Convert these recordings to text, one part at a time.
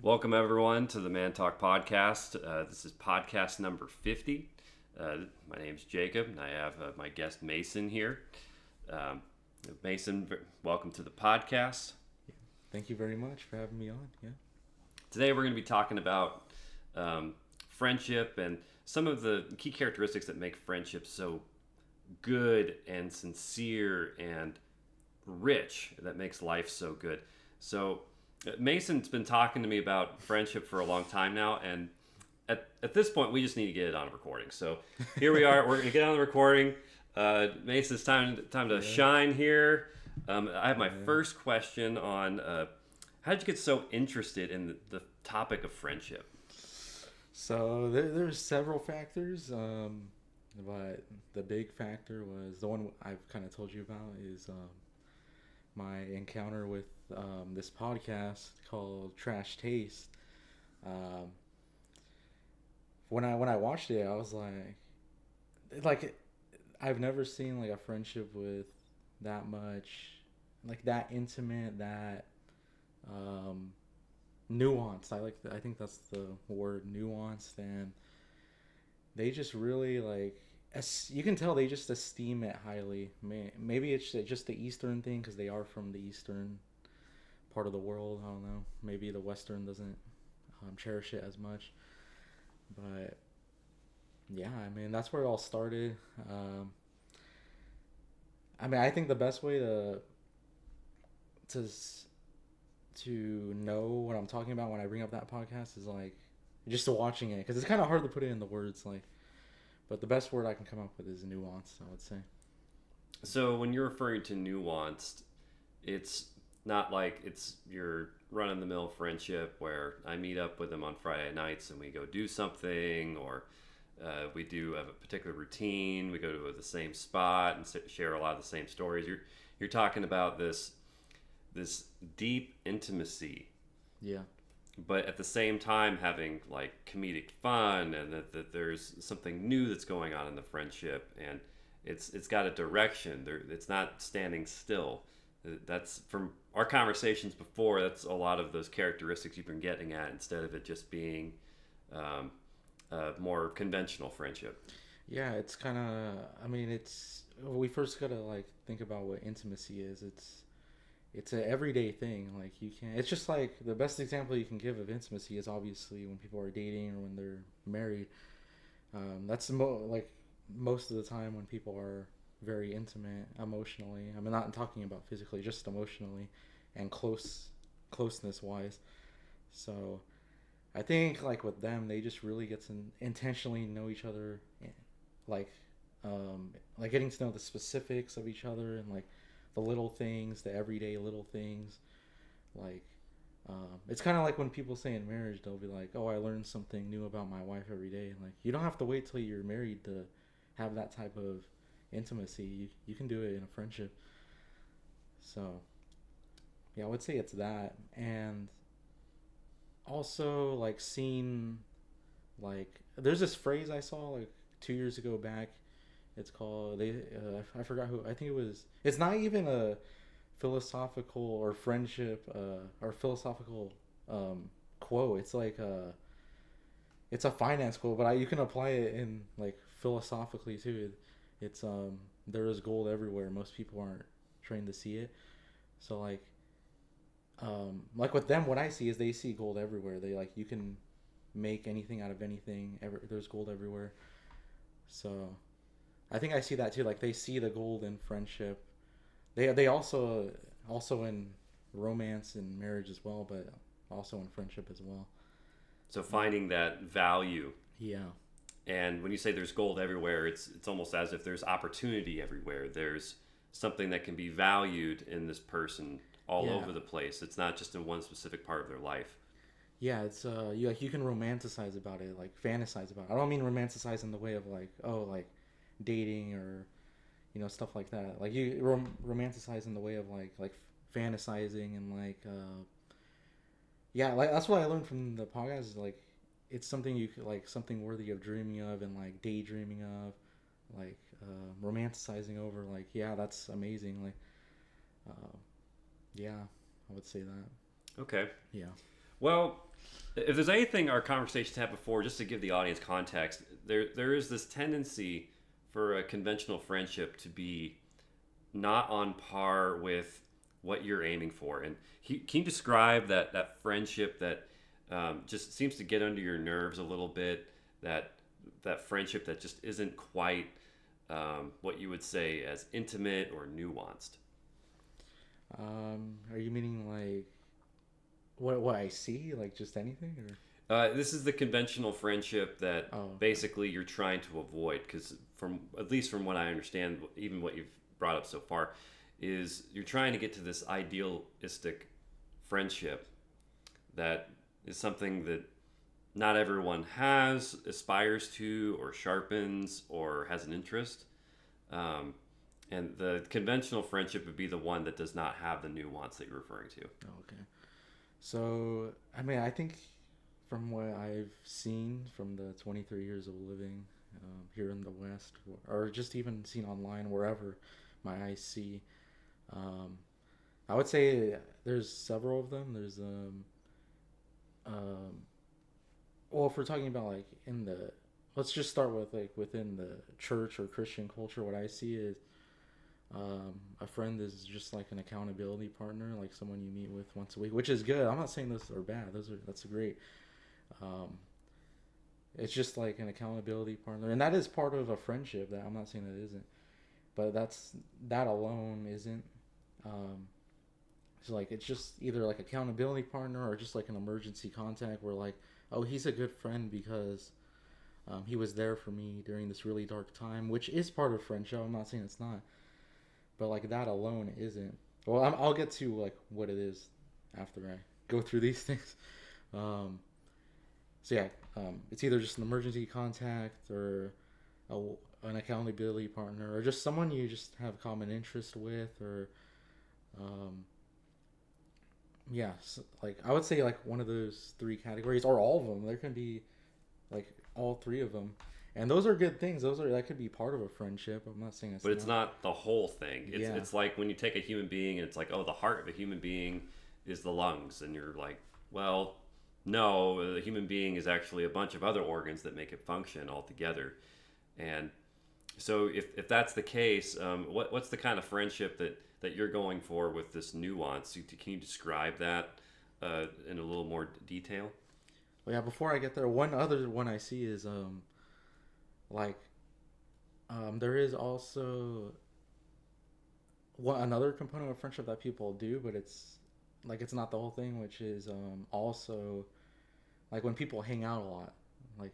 Welcome, everyone, to the Man Talk podcast. This is podcast number 50. My name's Jacob, and I have my guest Mason here. Mason, welcome to the podcast. Thank you very much for having me on. Yeah. Today, we're going to be talking about friendship and some of the key characteristics that make friendship so good and sincere and rich, that makes life so good. So, Mason's been talking to me about friendship for a long time now, and at this point, we just need to get it on a recording. So here we are. We're gonna get on the recording. Mason's time to shine here. I have my first question on how did you get so interested in the topic of friendship? So there's several factors, but the big factor was the one I've kind of told you about is my encounter with this podcast called Trash Taste. When I watched it, I was like I've never seen like a friendship with that much, like that intimate, that um, nuanced. I think that's the word, nuanced, and they just really like. You can tell they just esteem it highly. Maybe it's just the Eastern thing because they are from the Eastern part of the world. I don't know. Maybe the Western doesn't cherish it as much. But yeah, I mean that's where it all started. I mean, I think the best way to to know what I'm talking about when I bring up that podcast is like just watching it because it's kind of hard to put it in the words. Like, but the best word I can come up with is nuanced, I would say. So when you're referring to nuanced, it's not like it's your run-of-the-mill friendship where I meet up with them on Friday nights and we go do something, or we do have a particular routine. We go to the same spot and share a lot of the same stories. You're talking about this deep intimacy, Yeah. but at the same time having like comedic fun, and that there's something new that's going on in the friendship, and it's got a direction. It's not standing still. That's from our conversations before. That's a lot of those characteristics you've been getting at, instead of it just being a more conventional friendship. Yeah, it's kind of. I mean, it's we first gotta like think about what intimacy is. It's an everyday thing. Like you can't. It's just like the best example you can give of intimacy is obviously when people are dating or when they're married. That's like most of the time when people are very intimate emotionally. I mean, not talking about physically, just emotionally and closeness wise. So I think like with them, they just really get to intentionally know each other, like like getting to know the specifics of each other and like the little things, the everyday little things. Like it's kind of like when people say in marriage, they'll be like, "Oh, I learned something new about my wife every day." Like you don't have to wait till you're married to have that type of intimacy. You can do it in a friendship. So yeah, I would say it's that, and also like seeing like there's this phrase I saw like 2 years ago back. It's called I forgot who. I think it was. It's not even a philosophical or friendship or philosophical quote. It's like it's a finance quote, but you can apply it in like philosophically too. It's there is gold everywhere. Most people aren't trained to see it. So like with them, what I see is they see gold everywhere. They like you can make anything out of anything. There's gold everywhere. So I think I see that too. Like they see the gold in friendship. They also in romance and marriage as well, but also in friendship as well. So finding that value. Yeah. And when you say there's gold everywhere, it's almost as if there's opportunity everywhere. There's something that can be valued in this person all Yeah. over the place. It's not just in one specific part of their life. Yeah, it's you like you can romanticize about it, like fantasize about it. I don't mean romanticize in the way of like oh like dating or stuff like that. Like you romanticize in the way of like fantasizing and like yeah, like that's what I learned from the podcast is like it's something you could like something worthy of dreaming of and like daydreaming of, like romanticizing over. Like yeah, that's amazing. Like uh, yeah, I would say that. Okay. Yeah. Well, If there's anything our conversations had before, just to give the audience context, there is this tendency for a conventional friendship to be not on par with what you're aiming for. And can you describe that friendship that just seems to get under your nerves a little bit? That friendship that just isn't quite what you would say as intimate or nuanced. Are you meaning like what I see, like just anything, or? This is the conventional friendship that Oh, okay. basically you're trying to avoid, because from at least from what I understand, even what you've brought up so far, is you're trying to get to this idealistic friendship that is something that not everyone has, aspires to, or sharpens, or has an interest. Um, and the conventional friendship would be the one that does not have the nuance that you're referring to. Oh, okay. So, I mean, I think from what I've seen from the 23 years of living here in the West, or just even seen online, wherever my eyes see, um, I would say there's several of them. There's um, well, if we're talking about like in the, let's just start with like within the church or Christian culture. What I see is a friend is just like an accountability partner, like someone you meet with once a week, which is good. I'm not saying those are bad. That's great. Um, it's just like an accountability partner, and that is part of a friendship. That I'm not saying that isn't, but that alone isn't. Um, so like it's just either like accountability partner or just like an emergency contact where like, oh, he's a good friend because he was there for me during this really dark time, which is part of friendship. I'm not saying it's not, but like that alone isn't. Well, I'll get to like what it is after I go through these things. Um, so yeah, it's either just an emergency contact or a, an accountability partner or just someone you just have common interest with or um, yeah, so, like I would say like one of those three categories or all of them. There can be like all three of them, and those are good things. Those are that could be part of a friendship. I'm not saying it's But it's not. not the whole thing. It's Yeah, it's like when you take a human being and it's like, oh, the heart of a human being is the lungs, and you're like, well, no, the human being is actually a bunch of other organs that make it function all together. And so if that's the case, what's the kind of friendship that you're going for with this nuance? Can you describe that in a little more detail? well, yeah. Before I get there, one other one I see is like there is also one another component of friendship that people do, but it's like it's not the whole thing, which is also like when people hang out a lot, like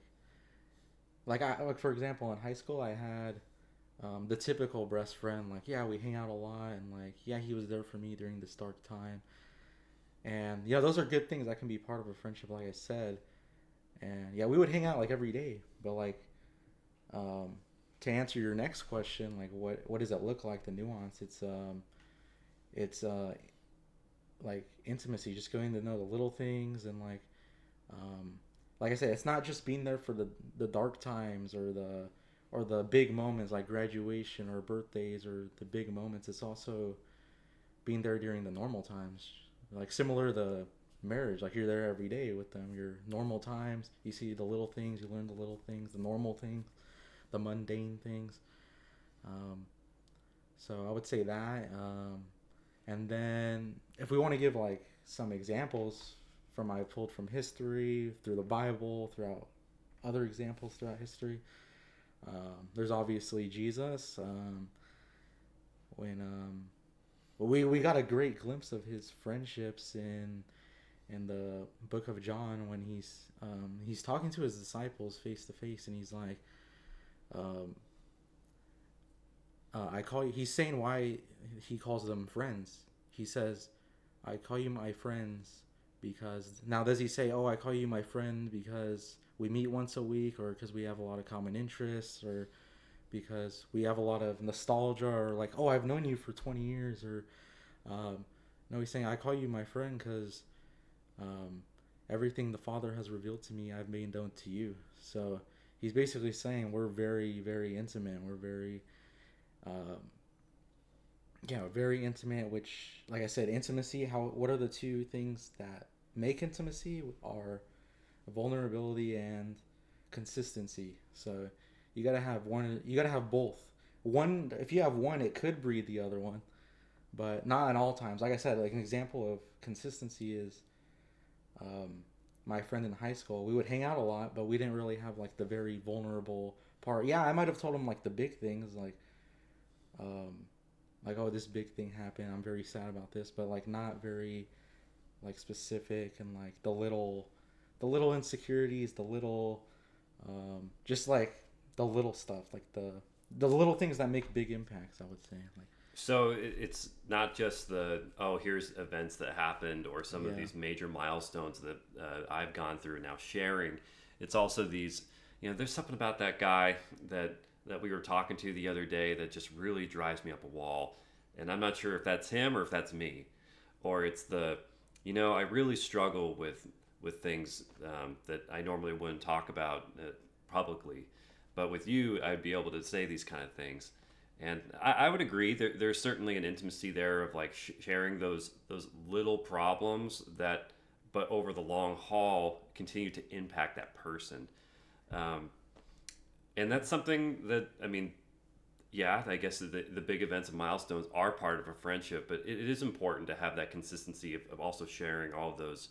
like for example in high school I had the typical best friend, like yeah we hang out a lot and like yeah he was there for me during this dark time, and yeah those are good things that can be part of a friendship like I said, and yeah we would hang out like every day, but like um, to answer your next question, like what does it look like the nuance? It's like intimacy, just going to know the little things and um, like I said, it's not just being there for the dark times or the big moments like graduation or birthdays or the big moments. It's also being there during the normal times, like similar to marriage. Like you're there every day with them. Your normal times, you see the little things, you learn the little things, the normal things, the mundane things. Um, so I would say that. And then if we want to give like some examples from I pulled from history, through the Bible, throughout other examples throughout history. There's obviously Jesus. When well, we got a great glimpse of his friendships in the book of John when he's talking to his disciples face to face, and he's like, um, I call you. He's saying why he calls them friends. He says, I call you my friends because now does he say, oh, I call you my friend because we meet once a week or because we have a lot of common interests or because we have a lot of nostalgia or like, oh, I've known you for 20 years or um, no, he's saying I call you my friend because um, everything the Father has revealed to me, I've made known to you. So he's basically saying we're very, very intimate. We're very um, yeah, very intimate. Which, like I said, intimacy. How? What are the two things that make intimacy are vulnerability and consistency. So you gotta have one. You gotta have both. One, if you have one, it could breed the other one, but not at all times. Like I said, like an example of consistency is um, my friend in high school. We would hang out a lot, but we didn't really have like the very vulnerable part. Yeah, I might have told him like the big things, um, like oh this big thing happened. I'm very sad about this, but like not very like specific and like the little insecurities, the little just like the little stuff, like the little things that make big impacts. I would say like So it's not just the, oh, here's events that happened or some of yeah these major milestones that I've gone through now sharing. It's also these, there's something about that guy that we were talking to the other day that just really drives me up a wall. And I'm not sure if that's him or if that's me. Or it's the, I really struggle with things that I normally wouldn't talk about publicly. But with you, I'd be able to say these kind of things. And I would agree. There's certainly an intimacy there of like sharing those little problems that, but over the long haul, continue to impact that person. Um, and that's something that I mean, yeah, I guess the big events and milestones are part of a friendship, but it is important to have that consistency of also sharing all of those.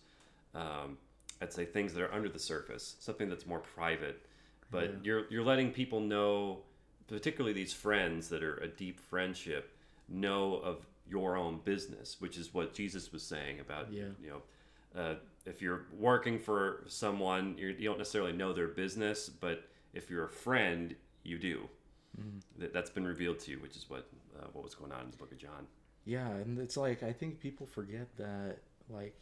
I'd say things that are under the surface, something that's more private, but yeah you're letting people know, particularly these friends that are a deep friendship, know of your own business, which is what Jesus was saying about, yeah if you're working for someone, you don't necessarily know their business, but if you're a friend, you do. mm. That's been revealed to you, which is what was going on in the book of John. Yeah, and it's like I think people forget that like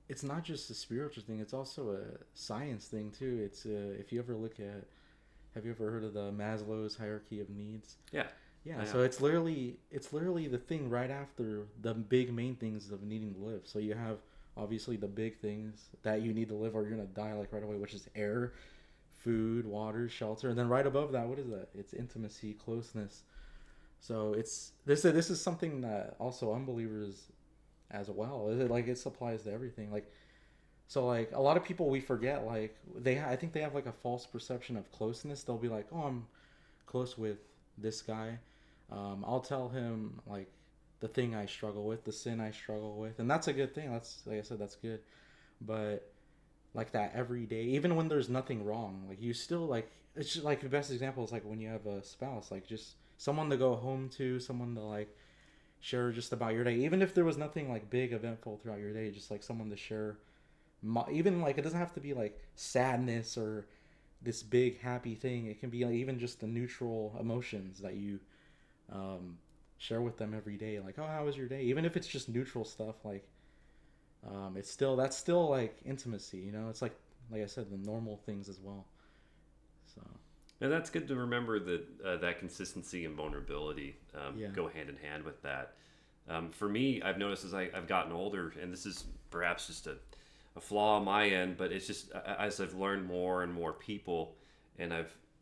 it's not just a spiritual thing; it's also a science thing too. It's if you ever look at, have you ever heard of the Maslow's hierarchy of needs? Yeah, Yeah, I so have. it's literally the thing right after the big main things of needing to live. So you have obviously the big things that you need to live or you're gonna die like right away, which is air, food, water, shelter, and then right above that, what is that? It's intimacy, closeness. So it's this is something that also unbelievers as well. Like it applies to everything. Like so like a lot of people we forget like I think they have like a false perception of closeness. They'll be like, "Oh, I'm close with this guy. I'll tell him like the thing I struggle with, the sin I struggle with." And that's a good thing. That's like I said that's good. But like that every day, even when there's nothing wrong, like you still like it's just like the best example is like when you have a spouse, like just someone to go home to, someone to like share just about your day, even if there was nothing like big eventful throughout your day, just like someone to share. Even like it doesn't have to be like sadness or this big happy thing. It can be like even just the neutral emotions that you um, share with them every day. Like, oh, how was your day? Even if it's just neutral stuff, like it's still that's still like intimacy. You know, it's like I said, the normal things as well. So And that's good to remember that that consistency and vulnerability yeah, go hand in hand with that. For me, I've noticed as I've gotten older, and this is perhaps just a flaw on my end, but it's just as I've learned more and more people, and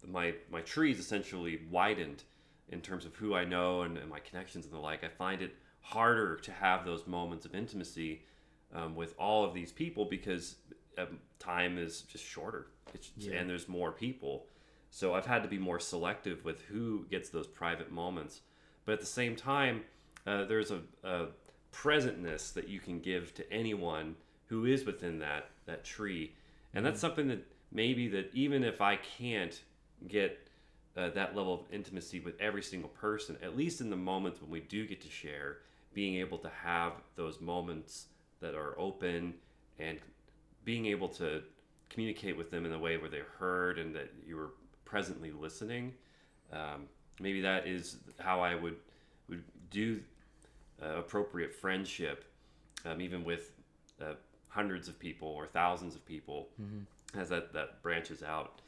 my tree's essentially widened in terms of who I know and my connections and the like. I find it harder to have those moments of intimacy with all of these people because time is just shorter. yeah, And there's more people. So I've had to be more selective with who gets those private moments. But at the same time, there's a presentness that you can give to anyone who is within that tree, and that's something that maybe that even if I can't get that level of intimacy with every single person, at least in the moments when we do get to share, being able to have those moments that are open and being able to communicate with them in a way where they're heard and that you were presently listening. Maybe that is how I would do appropriate friendship, even with hundreds of people or thousands of people, mm-hmm. as that branches out.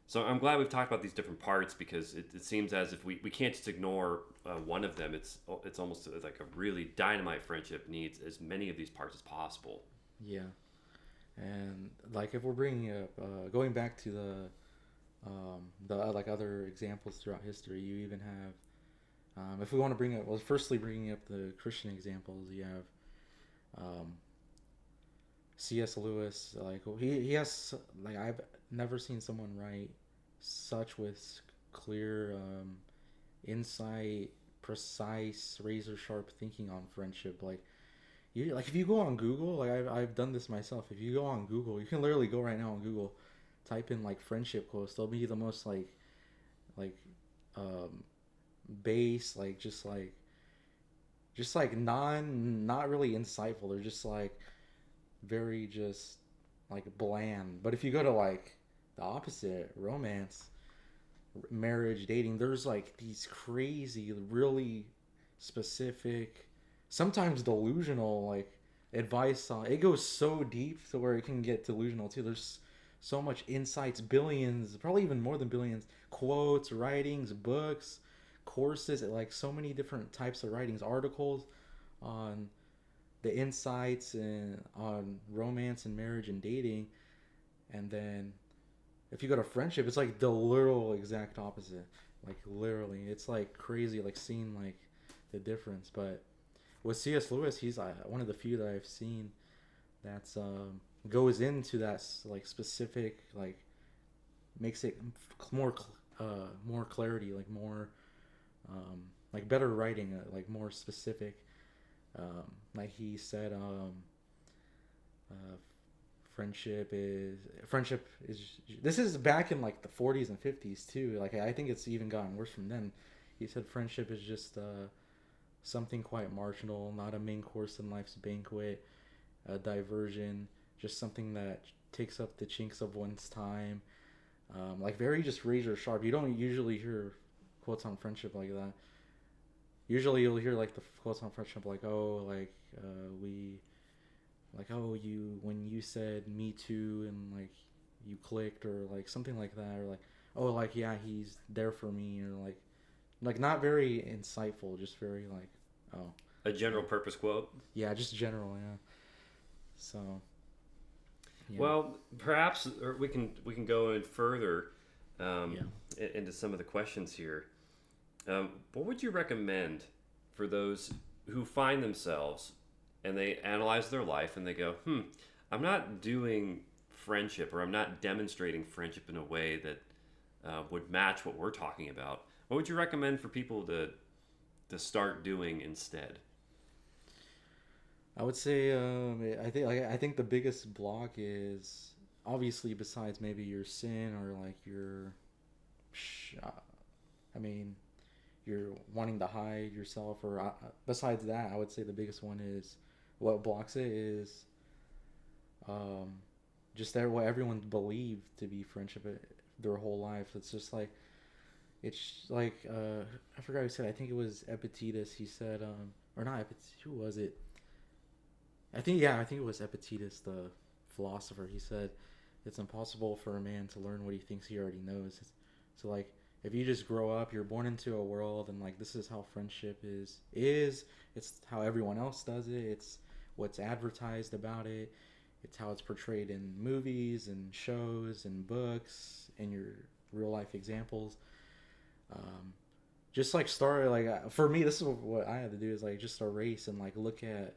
So I'm glad we've talked about these different parts because it seems as if we can't just ignore one of them. It's almost like a really dynamite friendship needs as many of these parts as possible. yeah. And like if we're bringing up going back to the like other examples throughout history, you even have if we want to bring up well, firstly bringing up the Christian examples, you have C.S. Lewis, like he has like I've never seen someone write such with clear insight, precise, razor sharp thinking on friendship. Like you like if you go on Google, like I've done this myself. If you go on Google, you can literally go right now on Google, type in like friendship quotes. They'll be the most like um base, like just like not really insightful. They're just like very just like bland. But if you go to like the opposite, romance, marriage, dating, there's like these crazy, really specific, sometimes delusional like advice on it. Goes so deep to where it can get delusional too. There's so much insights, billions, probably even more than billions, quotes, writings, books, courses, like so many different types of writings, articles on the insights and on romance and marriage and dating. And then if you go to friendship, it's like the literal exact opposite. Like literally, it's like crazy, like seeing like the difference. But with C.S. Lewis, he's one of the few that I've seen that's goes into that like specific, like makes it more more clarity, like better writing, like more specific. Like he said, uh, friendship is. This is back in like the 40s and 50s too. Like I think it's even gotten worse from then. He said friendship is just something quite marginal, not a main course in life's banquet, a diversion, just something that takes up the chinks of one's time. Like very just razor sharp. You don't usually hear quotes on friendship like that. Usually you'll hear like the quotes on friendship like, oh, like we like, oh, you when you said me too and like you clicked, or like something like that, or like, oh, like yeah, he's there for me, or like not very insightful, just very like, oh, A general purpose quote. yeah, just general, yeah. So yeah. Well, perhaps or we can go in further um, Yeah. into some of the questions here. What would you recommend for those who find themselves and they analyze their life and they go, I'm not doing friendship, or I'm not demonstrating friendship in a way that would match what we're talking about. What would you recommend for people to start doing instead? I would say I think the biggest block is obviously besides maybe your sin or like your I mean you're wanting to hide yourself, or besides that, I would say the biggest one is what blocks it is um, just there what everyone believed to be friendship their whole life. It's like I forgot who said. I think it was Epictetus. He said, or not Epictetus. Who was it? I think it was Epictetus, the philosopher. He said it's impossible for a man to learn what he thinks he already knows. So like if you just grow up, you're born into a world, and like this is how friendship is. It's how everyone else does it. It's what's advertised about it. It's how it's portrayed in movies and shows and books and your real life examples. Um, just like start like for me, this is what I had to do is like just erase and like look at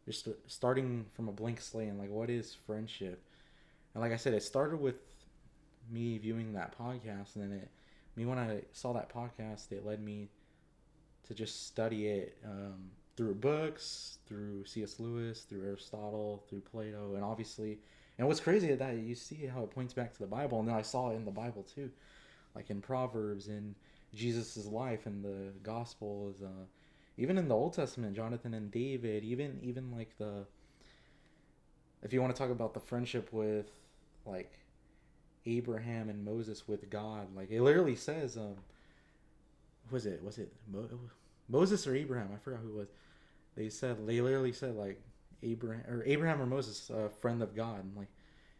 just starting from a blank slate and like what is friendship. And like I said, it started with me viewing that podcast, and then when I saw that podcast, it led me to just study it through books, through C.S. Lewis, through Aristotle, through Plato, and obviously, and what's crazy is that you see how it points back to the Bible, and then I saw it in the Bible too, like in Proverbs, in Jesus' life, and the Gospels, even in the Old Testament, Jonathan and David, even like if you want to talk about the friendship with like Abraham and Moses with God, like it literally says, was it Moses or Abraham? I forgot who it was. They literally said like Abraham or Moses, friend of God,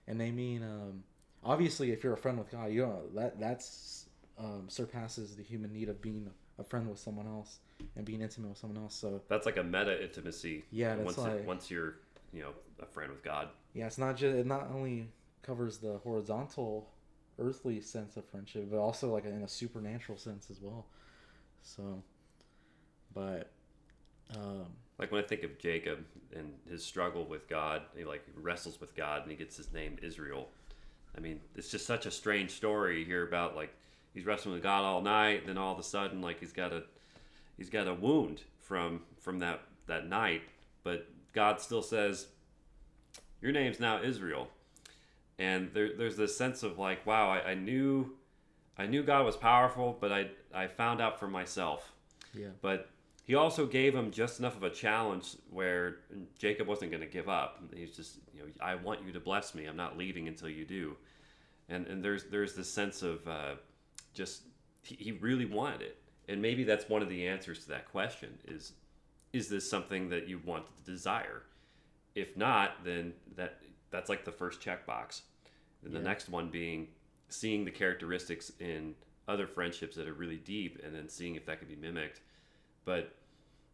and they mean obviously if you're a friend with God, you know that's surpasses the human need of being a friend with someone else and being intimate with someone else. So That's like a meta intimacy. yeah, that's once you're a friend with God. yeah, it's not just, it not only covers the horizontal earthly sense of friendship, but also like in a supernatural sense as well. So but Like when I think of Jacob and his struggle with God, he like wrestles with God and he gets his name Israel. I mean, it's just such a strange story. You hear about like he's wrestling with God all night, and then all of a sudden like he's got a wound from that night, but God still says your name's now Israel. And there's this sense of like, wow, I knew God was powerful, but I found out for myself. Yeah. But he also gave him just enough of a challenge where Jacob wasn't going to give up. He's just, I want you to bless me. I'm not leaving until you do. And there's this sense of just he really wanted it. And maybe that's one of the answers to that question is this something that you want to desire? If not, then that's like the first checkbox. And the next one being seeing the characteristics in other friendships that are really deep and then seeing if that could be mimicked. But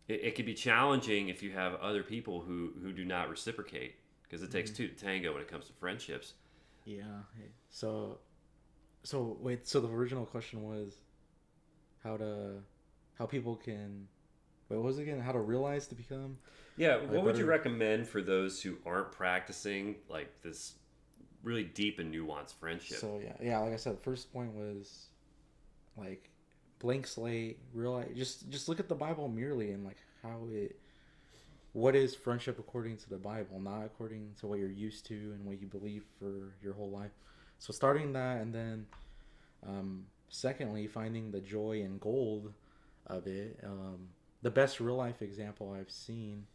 it can be challenging if you have other people who do not reciprocate, because it takes two to tango when it comes to friendships. Yeah. So wait, so the original question was how people can, wait, what was it again? How to realize to become? Yeah, like what would you better- recommend for those who aren't practicing like this really deep and nuanced friendship? So yeah, like I said, first point was like blank slate, realize just look at the Bible merely and like what is friendship according to the Bible, not according to what you're used to and what you believe for your whole life. So starting that, and then secondly, finding the joy and gold of it. The best real life example I've seen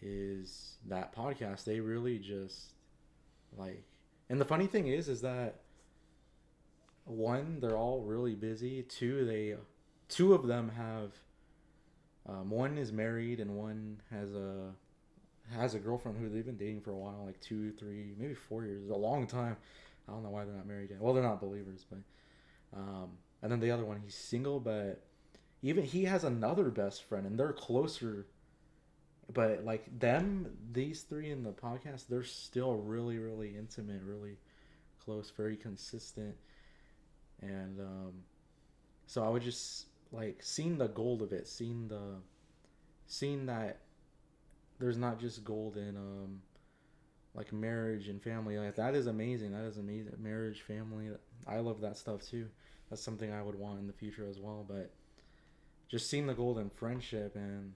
is that podcast. They really just like, and the funny thing is that one, they're all really busy. Two of them have, one is married and one has a girlfriend who they've been dating for a while, like 2, 3, maybe 4 years, a long time. I don't know why they're not married yet. Well, they're not believers, but and then the other one, he's single, but even he has another best friend, and they're closer. But like these three in the podcast, they're still really, really intimate, really close, very consistent. And so I would just like seeing the gold of it, seeing that there's not just gold in like marriage and family. Like that is amazing. That is amazing. Marriage, family. I love that stuff too. That's something I would want in the future as well. But just seeing the gold in friendship and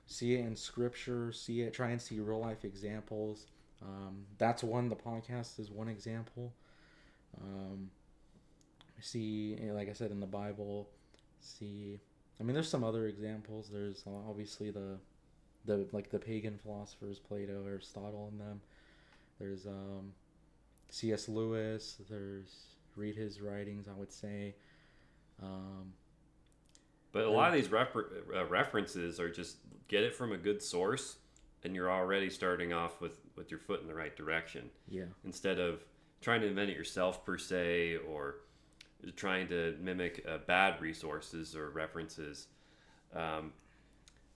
see it in scripture, try and see real life examples. That's one. The podcast is one example. See, like I said, in the Bible. I mean, there's some other examples. There's obviously the pagan philosophers, Plato, Aristotle, and them. There's C.S. Lewis. Read his writings, I would say. But a lot of these references are just get it from a good source, and you're already starting off with your foot in the right direction. Yeah. Instead of trying to invent it yourself per se, or trying to mimic bad resources or references. And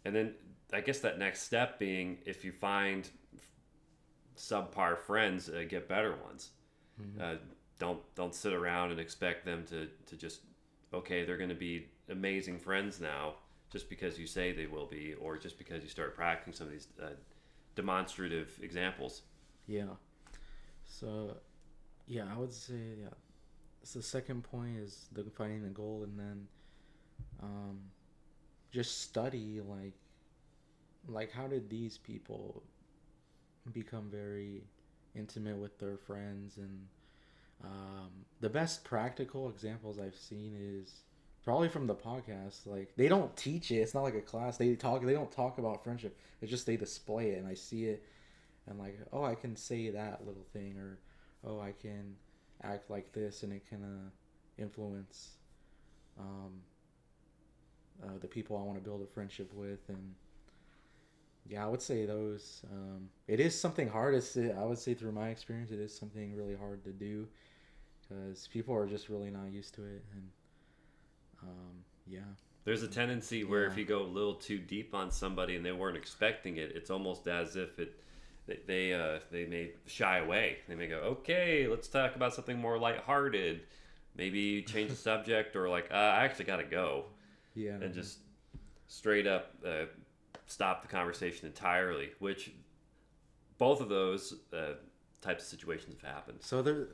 then I guess that next step being, if you find subpar friends, get better ones. Mm-hmm. Don't sit around and expect them to just, okay, they're going to be amazing friends now just because you say they will be, or just because you start practicing some of these demonstrative examples. Yeah. So, yeah, I would say, yeah. So the second point is finding the goal, and then just study, like how did these people become very intimate with their friends. And the best practical examples I've seen is probably from the podcast. Like, they don't teach it. It's not like a class. They don't talk about friendship. It's just they display it, and I see it, and like, oh, I can say that little thing, or oh, I can act like this, and it can influence the people I want to build a friendship with. And yeah, I would say those. It is something hard. I would say through my experience, it is something really hard to do because people are just really not used to it. And yeah. There's a tendency where if you go a little too deep on somebody and they weren't expecting it, it's almost as if they may shy away. They may go, okay, let's talk about something more lighthearted. Maybe change the subject, or like, I actually got to go. Yeah. And just straight up stop the conversation entirely, which both of those types of situations have happened. So there,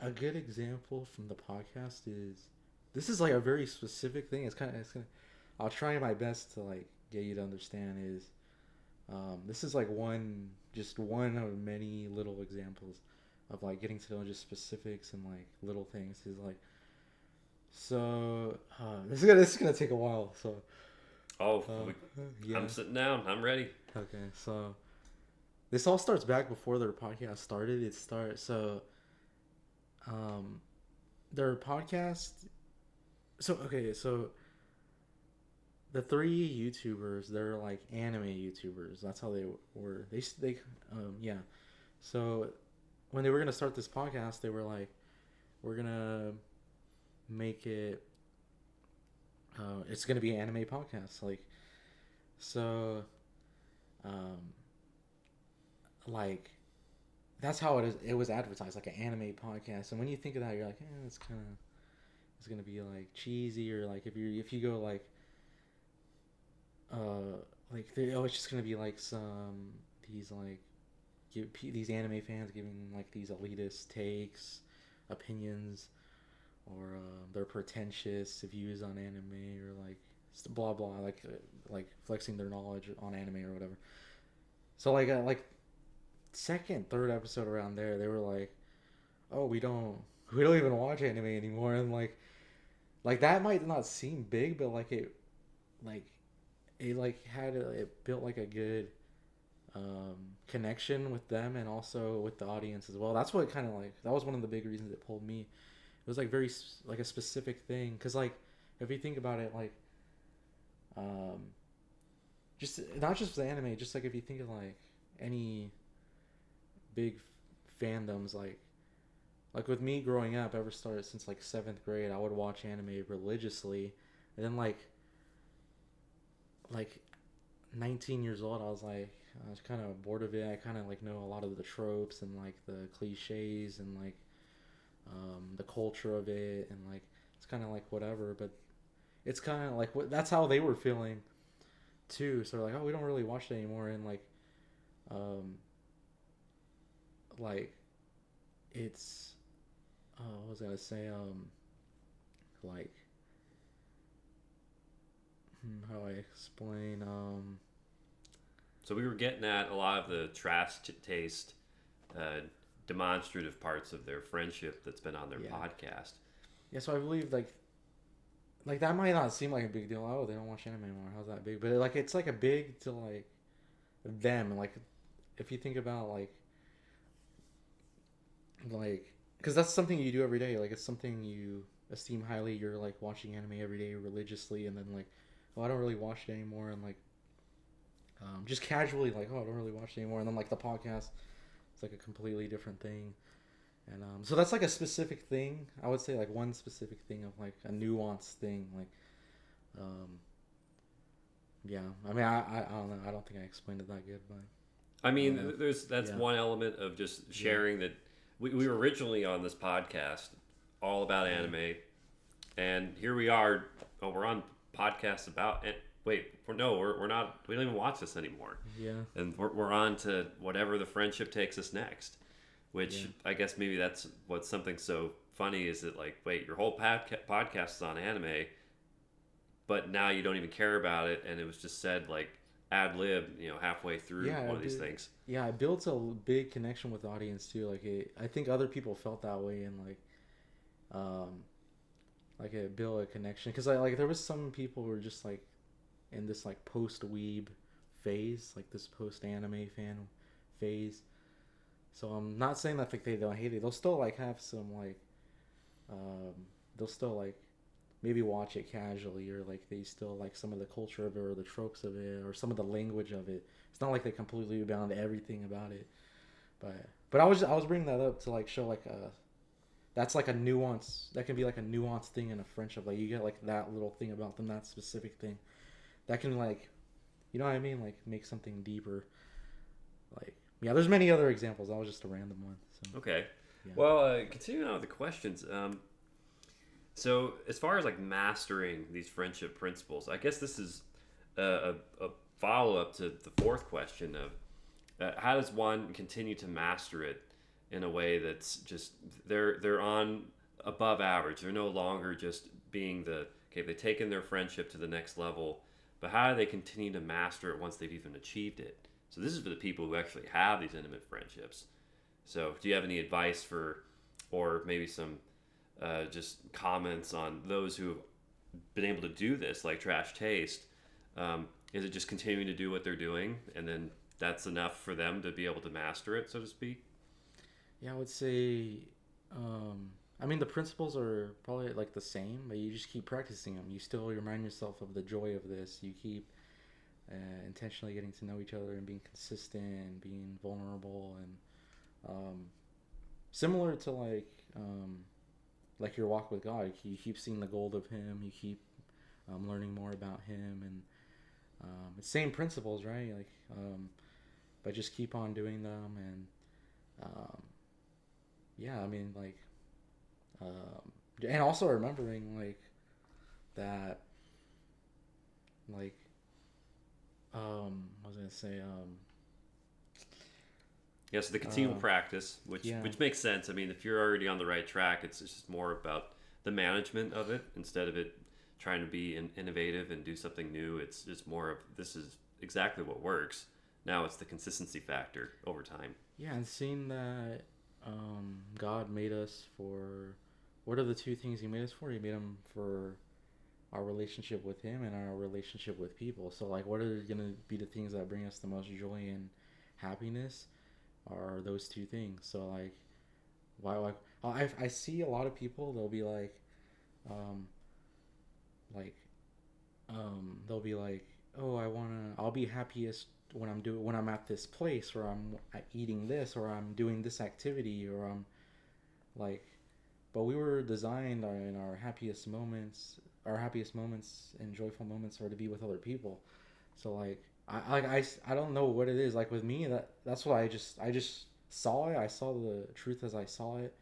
a good example from the podcast is this is like a very specific thing. It's gonna. I'll try my best to like get you to understand is this is like just one of many little examples of like getting to know just specifics and like little things is like so this is gonna take a while so Yeah. I'm sitting down, I'm ready. Okay, so this all starts back before their podcast started. Their podcast. So okay, so the three YouTubers, they're like anime YouTubers. That's how they were. Yeah. So when they were gonna start this podcast, they were like, we're gonna make it. It's gonna be an anime podcast, like, so, like that's how it is. It was advertised like an anime podcast, and when you think of that, you're like, it's gonna be like cheesy, or like if you go like it's just gonna be like these like these anime fans giving like these elitist takes, opinions, or their pretentious views on anime, or like blah blah, like flexing their knowledge on anime or whatever. So like second, third episode around there, they were like, "Oh, we don't even watch anime anymore," and like that might not seem big, but like it built like a good connection with them and also with the audience as well. That's what kind of like that was one of the big reasons it pulled me. It was like very like a specific thing, because like if you think about it, like just not just the anime, just like if you think of like any big fandoms, like with me growing up, ever started since like 7th grade, I would watch anime religiously, and then like 19 years old, I was kind of bored of it. I kind of like know a lot of the tropes and like the cliches and like the culture of it, and like it's kind of like whatever, but it's kind of like that's how they were feeling too. So they're like, oh, we don't really watch it anymore, and like it's what was I gonna say, like how do I explain, So we were getting at a lot of the trash taste demonstrative parts of their friendship that's been on their podcast. Yeah, so I believe like that might not seem like a big deal. Oh, they don't watch anime anymore. How's that big? But it's like a big to like them. Like if you think about like because that's something you do every day. Like it's something you esteem highly. You're like watching anime every day religiously, and then like, oh, I don't really watch it anymore, and like just casually like, oh, I don't really watch it anymore, and then like the podcast, it's like a completely different thing. And so that's like a specific thing. I would say like one specific thing of like a nuanced thing. Like, yeah. I mean, I don't know. I don't think I explained it that good, but I mean, that's one element of just sharing that we were originally on this podcast all about anime, and here we are. Oh, we're on podcasts about it. Wait, we're not. We don't even watch this anymore. Yeah. And we're on to whatever the friendship takes us next. Which I guess maybe that's what's something so funny is that like, wait, your whole podcast is on anime, but now you don't even care about it, and it was just said like ad lib, halfway through one of these things. Yeah, it builds a big connection with the audience too. I think other people felt that way, and like it built a connection, because like there was some people who were just like in this like post weeb phase, like this post anime fan phase. So I'm not saying that like they don't hate it. They'll still like have some like, they'll still like maybe watch it casually, or like they still like some of the culture of it or the tropes of it or some of the language of it. It's not like they completely bound everything about it. But I was bringing that up to like show like that's like a nuance, that can be like a nuanced thing in a friendship. Like you get like that little thing about them, that specific thing, that can like, you know what I mean, like make something deeper. Like. Yeah, there's many other examples. That was just a random one. So. Okay. Yeah. Well, continuing on with the questions. So as far as like mastering these friendship principles, I guess this is a follow up to the fourth question of how does one continue to master it in a way that's just they're on above average. They're no longer just being the okay. They've taken their friendship to the next level, but how do they continue to master it once they've even achieved it? So this is for the people who actually have these intimate friendships. So do you have any advice for, or maybe some just comments on those who have been able to do this, like Trash Taste? Is it just continuing to do what they're doing, and then that's enough for them to be able to master it, so to speak? Yeah, I would say, I mean, the principles are probably like the same, but you just keep practicing them. You still remind yourself of the joy of this. You keep intentionally getting to know each other and being consistent and being vulnerable and um, similar to like your walk with God. You keep seeing the gold of Him. You keep learning more about Him, and it's same principles, right? But just keep on doing them, and um, yeah, I mean, and also remembering that, like, I was gonna say, Yeah, so the continual practice, yeah, which makes sense. I mean, if you're already on the right track, it's just more about the management of it instead of it trying to be innovative and do something new. It's just more of this is exactly what works. Now it's the consistency factor over time. yeah, and seeing that God made us for, what are the two things He made us for? He made them for our relationship with Him and our relationship with people. So like, what are gonna be the things that bring us the most joy and happiness? Are those two things. So like, why like I see a lot of people, they'll be um like they'll be like, oh, I'll be happiest when I'm at this place, or I'm eating this, or I'm doing this activity, or I'm like, but we were designed in our happiest moments and joyful moments are to be with other people. So like, I don't know what it is. Like with me, that's what I just saw it. I saw the truth as I saw it,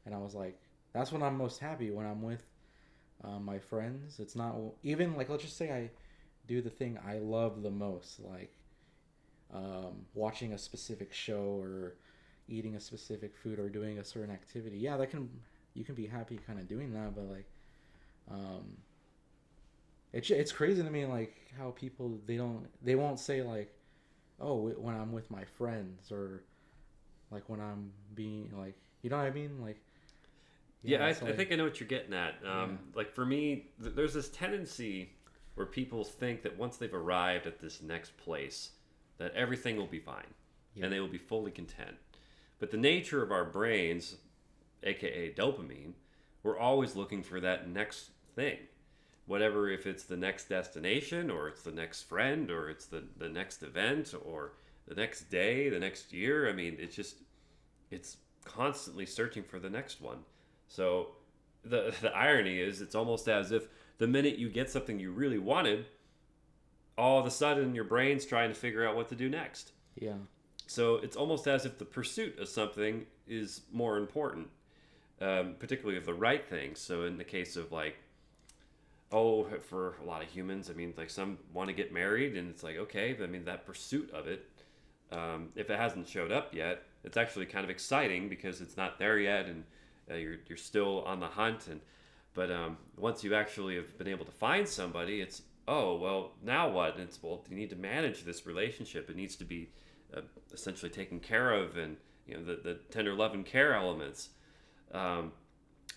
and I was like, that's when I'm most happy, when I'm with my friends. It's not even like, let's just say I do the thing I love the most, like watching a specific show or eating a specific food or doing a certain activity. Yeah, that can you can be happy kind of doing that, but like um, it's crazy to me like how people they won't say like, oh, when I'm with my friends, or like when I'm being like, you know what I mean, like, Yeah, yeah, it's I like, think I know what you're getting at. yeah, Like for me, there's this tendency where people think that once they've arrived at this next place, that everything will be fine yeah, and they will be fully content. But the nature of our brains, aka dopamine, we're always looking for that next thing. Whatever, if it's the next destination, or it's the next friend, or it's the next event, or the next day, the next year. I mean, it's constantly searching for the next one. So the irony is, it's almost as if the minute you get something you really wanted, all of a sudden your brain's trying to figure out what to do next. yeah, So it's almost as if the pursuit of something is more important, particularly of the right thing. So in the case of like, oh, for a lot of humans, I mean, like some want to get married, and it's like, okay, I mean, that pursuit of it, if it hasn't showed up yet, it's actually kind of exciting because it's not there yet, and you're still on the hunt. And but once you actually have been able to find somebody, it's, oh well, now what? And it's, well, you need to manage this relationship. It needs to be essentially taken care of, and the tender love and care elements. Um,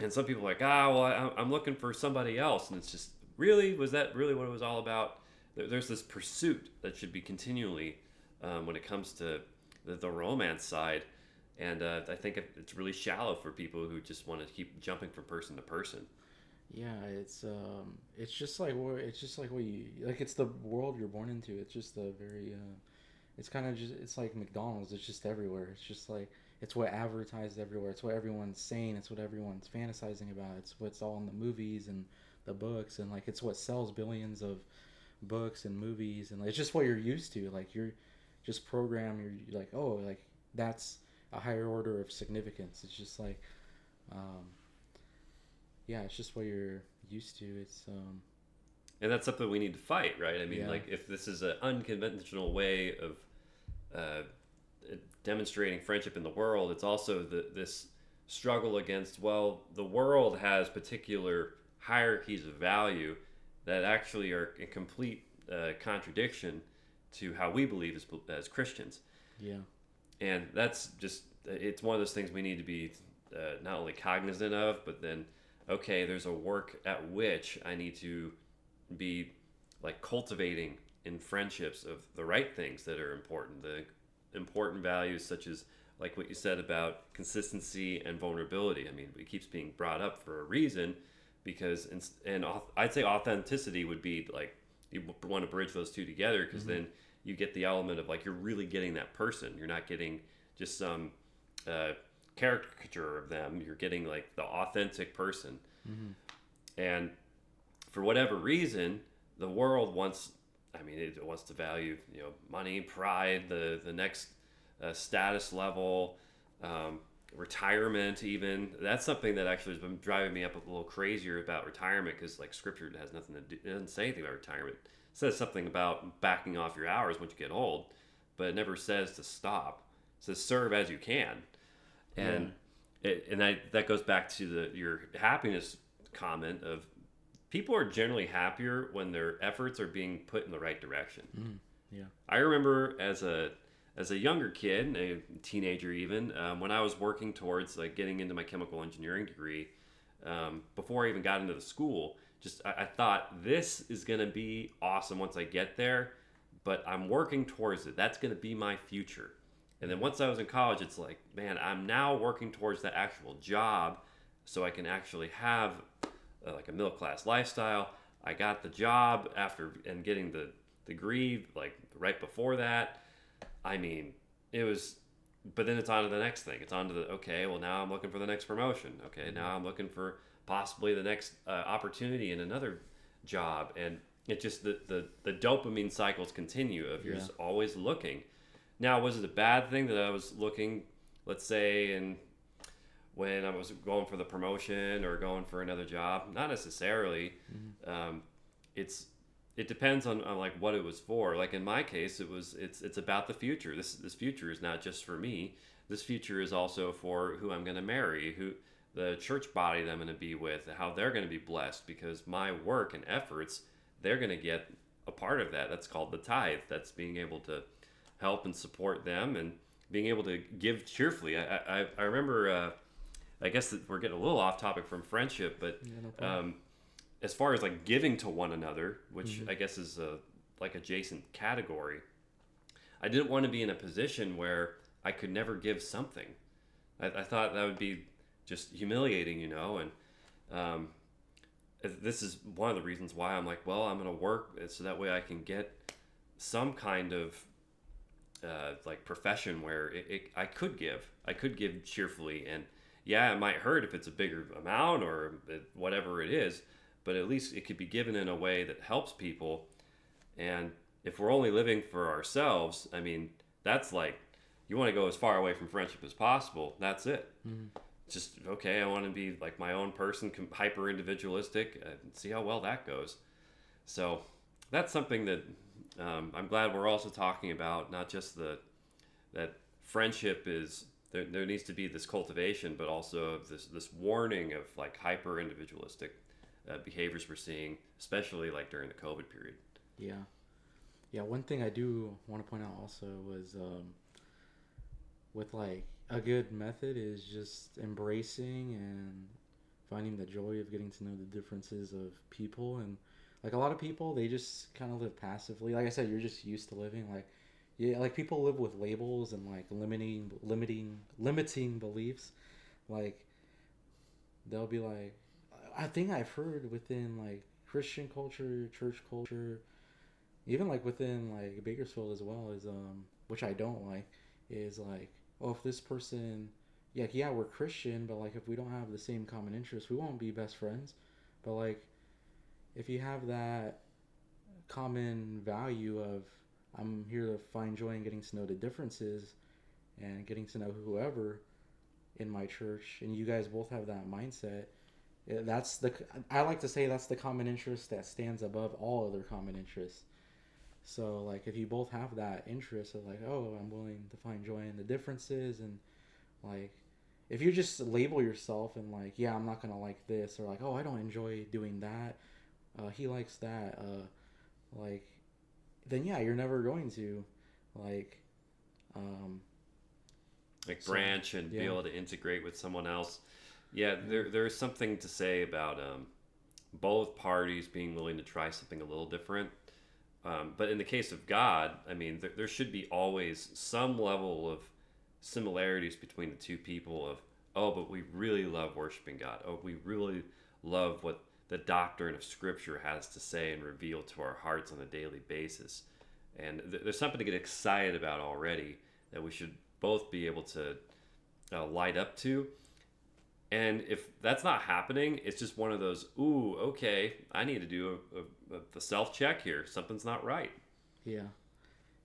and some people are like, well, I'm looking for somebody else, and it's just, really, was that really what it was all about? There's this pursuit that should be continually when it comes to the romance side. And I think it's really shallow for people who just want to keep jumping from person to person. yeah. It's just like what you like. It's the world you're born into. It's just a very it's kind of just, it's like McDonald's. It's just everywhere. It's just like, it's what advertised everywhere. It's what everyone's saying. It's what everyone's fantasizing about. It's what's all in the movies and the books, and like, it's what sells billions of books and movies, and like, it's just what you're used to. Like, you're just programmed. You're like, oh, like, that's a higher order of significance. It's just like, um, yeah, it's just what you're used to. And that's something we need to fight, right? I mean, Yeah. like if this is an unconventional way of uh, demonstrating friendship in the world, it's also this struggle against, well, the world has particular hierarchies of value that actually are in complete contradiction to how we believe as Christians. Yeah. And that's just, it's one of those things we need to be not only cognizant of, but then, okay, there's a work at which I need to be like cultivating in friendships of the right things that are important, the important values such as like what you said about consistency and vulnerability. I mean, it keeps being brought up for a reason because and I'd say authenticity would be like you want to bridge those two together because then you get the element of like you're really getting that person. You're not getting just some caricature of them. You're getting like the authentic person. And for whatever reason, the world wants. I mean, it wants to value money, pride, the next status level, retirement. Even that's something that actually has been driving me up a little crazier about retirement because like Scripture has nothing to do. It doesn't say anything about retirement. It says something about backing off your hours once you get old, but it never says to stop. It says serve as you can, and that goes back to your happiness comment of people are generally happier when their efforts are being put in the right direction. Yeah. I remember as a younger kid, a teenager even, when I was working towards like getting into my chemical engineering degree, before I even got into the school, just I thought this is gonna be awesome once I get there, but I'm working towards it. That's gonna be my future. And then once I was in college, it's like, man, I'm now working towards the actual job, so I can actually have like a middle class lifestyle. I got the job after and getting the degree like right before that. I mean, it was, but then it's on to the next thing. It's on to the, okay, well, now I'm looking for the next promotion. Okay, now I'm looking for possibly the next opportunity in another job. And it just, the dopamine cycles continue of you're just always looking. Now, was it a bad thing that I was looking, let's say, when I was going for the promotion or going for another job? Not necessarily. It depends on like what it was for. Like in my case, it's about the future. This future is not just for me. This future is also for who I'm going to marry, who the church body that I'm going to be with, how they're going to be blessed because my work and efforts, they're going to get a part of that. That's called the tithe. That's being able to help and support them and being able to give cheerfully. I remember. I guess that we're getting a little off topic from friendship, but as far as like giving to one another, which I guess is a like adjacent category, I didn't want to be in a position where I could never give something. I thought that would be just humiliating, and this is one of the reasons why I'm like, well, I'm going to work so that way I can get some kind of like profession where I could give cheerfully. And yeah, it might hurt if it's a bigger amount or whatever it is, but at least it could be given in a way that helps people. And if we're only living for ourselves, I mean, that's like, you want to go as far away from friendship as possible. That's it. Just, okay, I want to be like my own person, hyper individualistic, see how well that goes. So that's something that I'm glad we're also talking about, not just that friendship is, there needs to be this cultivation, but also this warning of like hyper individualistic behaviors we're seeing, especially like during the COVID period. Yeah. One thing I do want to point out also was with like a good method is just embracing and finding the joy of getting to know the differences of people. And like a lot of people, they just kind of live passively. Like I said, you're just used to living like, yeah, like people live with labels and like limiting beliefs. Like they'll be like, I think I've heard within like Christian culture, church culture, even like within like Bakersfield as well, is which I don't like, is like, oh, if this person, yeah, we're Christian, but like if we don't have the same common interests, we won't be best friends. But like if you have that common value of I'm here to find joy in getting to know the differences and getting to know whoever in my church, and you guys both have that mindset, that's the I like to say that's the common interest that stands above all other common interests. So like if you both have that interest of like, oh, I'm willing to find joy in the differences, and like if you just label yourself and like, yeah, I'm not gonna like this, or like, oh, I don't enjoy doing that, he likes that, like, then yeah, you're never going to like, um, like so branch and be yeah, able to integrate with someone else. Yeah, there's something to say about both parties being willing to try something a little different. But in the case of God, I mean, there should be always some level of similarities between the two people. Of, oh, but we really love worshiping God. Oh, we really love what the doctrine of Scripture has to say and reveal to our hearts on a daily basis. And there's something to get excited about already that we should both be able to light up to. And if that's not happening, it's just one of those, ooh, okay, I need to do a self check here. Something's not right. yeah.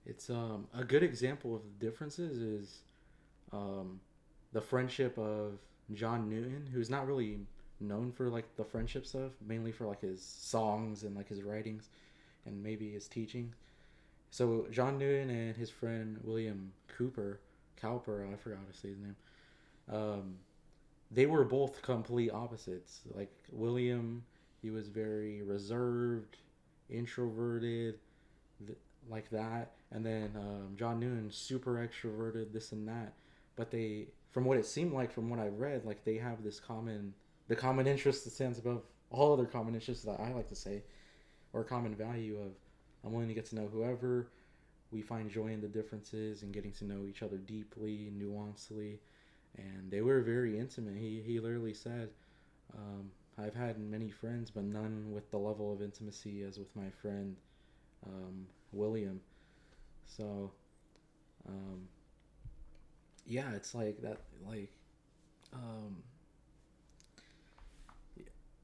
It's a good example of the differences is um, the friendship of John Newton, who's not really known for like the friendship stuff, mainly for like his songs and like his writings and maybe his teaching. So John Newton and his friend William Cowper, I forgot how to say his name. Um, they were both complete opposites. Like William, he was very reserved, introverted, like that, and then John Newton, super extroverted, this and that. But they, from what it seemed like, from what I read, like they have this the common interest that stands above all other common interests that I like to say, or common value of, I'm willing to get to know whoever. We find joy in the differences and getting to know each other deeply, nuancedly, and they were very intimate. He literally said, "I've had many friends, but none with the level of intimacy as with my friend William." So, um, yeah, it's like that. Like, um,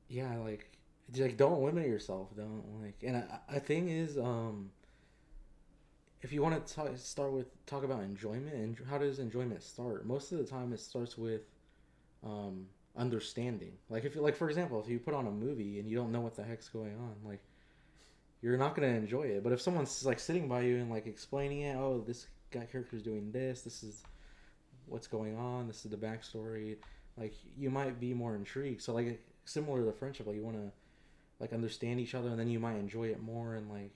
yeah, like don't limit yourself. Don't like, and I thing is, if you want to talk about enjoyment and how does enjoyment start? Most of the time, it starts with understanding. Like if like for example, if you put on a movie and you don't know what the heck's going on, like you're not gonna enjoy it. But if someone's like sitting by you and like explaining it, oh, this guy character's doing this. This is what's going on. This is the backstory. Like you might be more intrigued. So like similar to friendship, like you want to like understand each other, and then you might enjoy it more. And like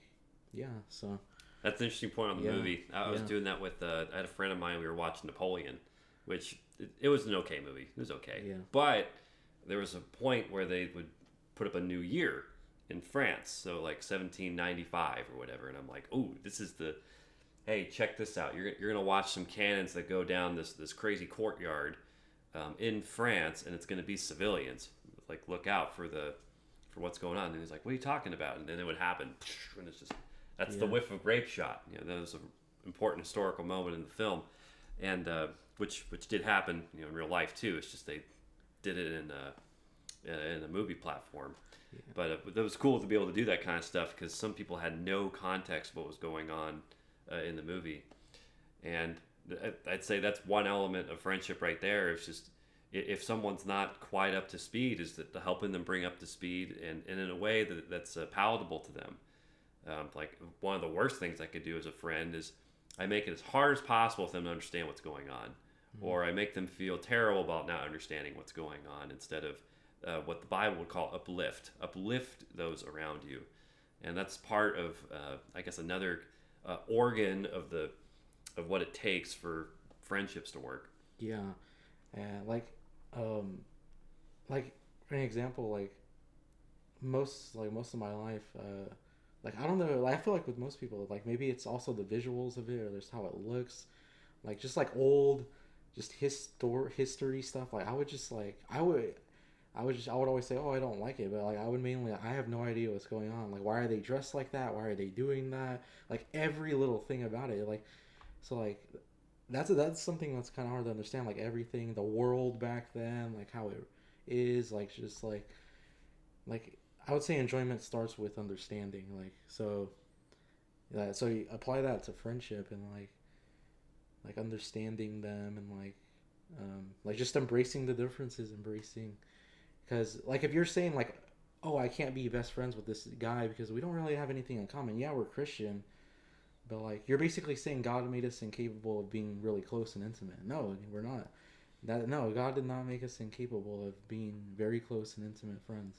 yeah, so That's an interesting point on the yeah, movie. I was yeah, doing that with, I had a friend of mine, we were watching Napoleon, which it was an okay movie. It was okay. yeah, But there was a point where they would put up a new year in France, so like 1795 or whatever. And I'm like, oh, this is the, hey, check this out. You're gonna watch some cannons that go down this crazy courtyard in France, and it's gonna be civilians. Like, look out for what's going on. And he's like, what are you talking about? And then it would happen, and it's just that's the yeah, whiff of grape shot. You know, that was an important historical moment in the film, and which did happen, you know, in real life too. It's just they did it in a movie platform. yeah, But it was cool to be able to do that kind of stuff because some people had no context of what was going on in the movie. And I'd say that's one element of friendship right there. It's just if someone's not quite up to speed, is that helping them bring up to speed and in a way that's palatable to them. Like one of the worst things I could do as a friend is I make it as hard as possible for them to understand what's going on, or I make them feel terrible about not understanding what's going on instead of what the Bible would call uplift those around you, and that's part of I guess another organ of what it takes for friendships to work. yeah. And um, like for an example, most of my life, like I don't know, like, I feel like with most people, like maybe it's also the visuals of it or just how it looks, like just like old, just history stuff. Like I would always say, oh, I don't like it, but like I would mainly, I have no idea what's going on. Like why are they dressed like that? Why are they doing that? Like every little thing about it, like so like that's something that's kind of hard to understand. Like everything, the world back then, like how it is, like just like I would say enjoyment starts with understanding. Like so, yeah. So you apply that to friendship and like understanding them and like just embracing the differences, embracing Because like if you're saying like, oh, I can't be best friends with this guy because we don't really have anything in common. Yeah, we're Christian, but like you're basically saying God made us incapable of being really close and intimate. No, we're not. That no, God did not make us incapable of being very close and intimate friends.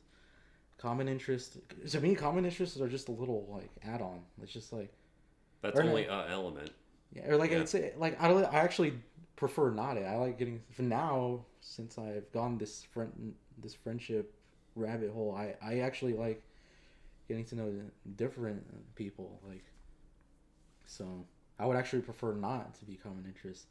Common interest to me, common interests are just a little like add-on. It's just like That's or no, only a element. yeah, or like Yeah. it's like I actually prefer not it. I like getting for now since I've gone this friendship rabbit hole. I actually like getting to know different people. Like so, I would actually prefer not to be common interest.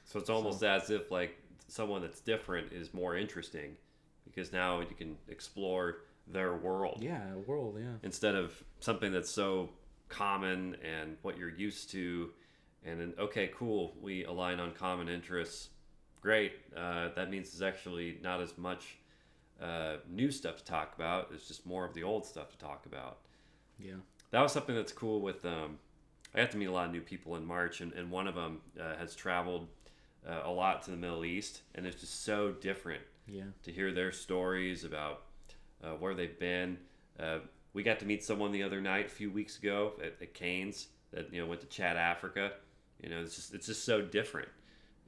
So it's So almost as if like someone that's different is more interesting because now you can explore their world yeah, world, yeah, instead of something that's so common and what you're used to. And then, okay, cool, we align on common interests. Great. That means there's actually not as much new stuff to talk about. It's just more of the old stuff to talk about. yeah, That was something that's cool with. I got to meet a lot of new people in March, and one of them has traveled a lot to the Middle East, and it's just so different yeah, to hear their stories about where they've been. Uh, we got to meet someone the other night, a few weeks ago, at Canes that went to Chad, Africa. It's just so different,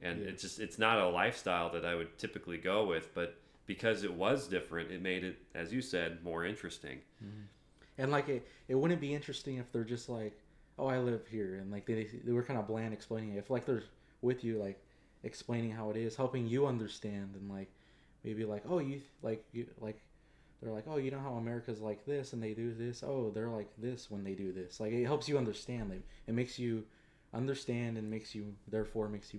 and yeah. it's not a lifestyle that I would typically go with, but because it was different, it made it, as you said, more interesting. Mm-hmm. And like it wouldn't be interesting if they're just like, oh, I live here, and like they were kind of bland explaining it. If like they're with you, like explaining how it is, helping you understand, and like maybe like, oh, you like they're like, oh, you know how America's like this, and they do this. Oh, they're like this when they do this. Like it helps you understand. Like it makes you understand and makes you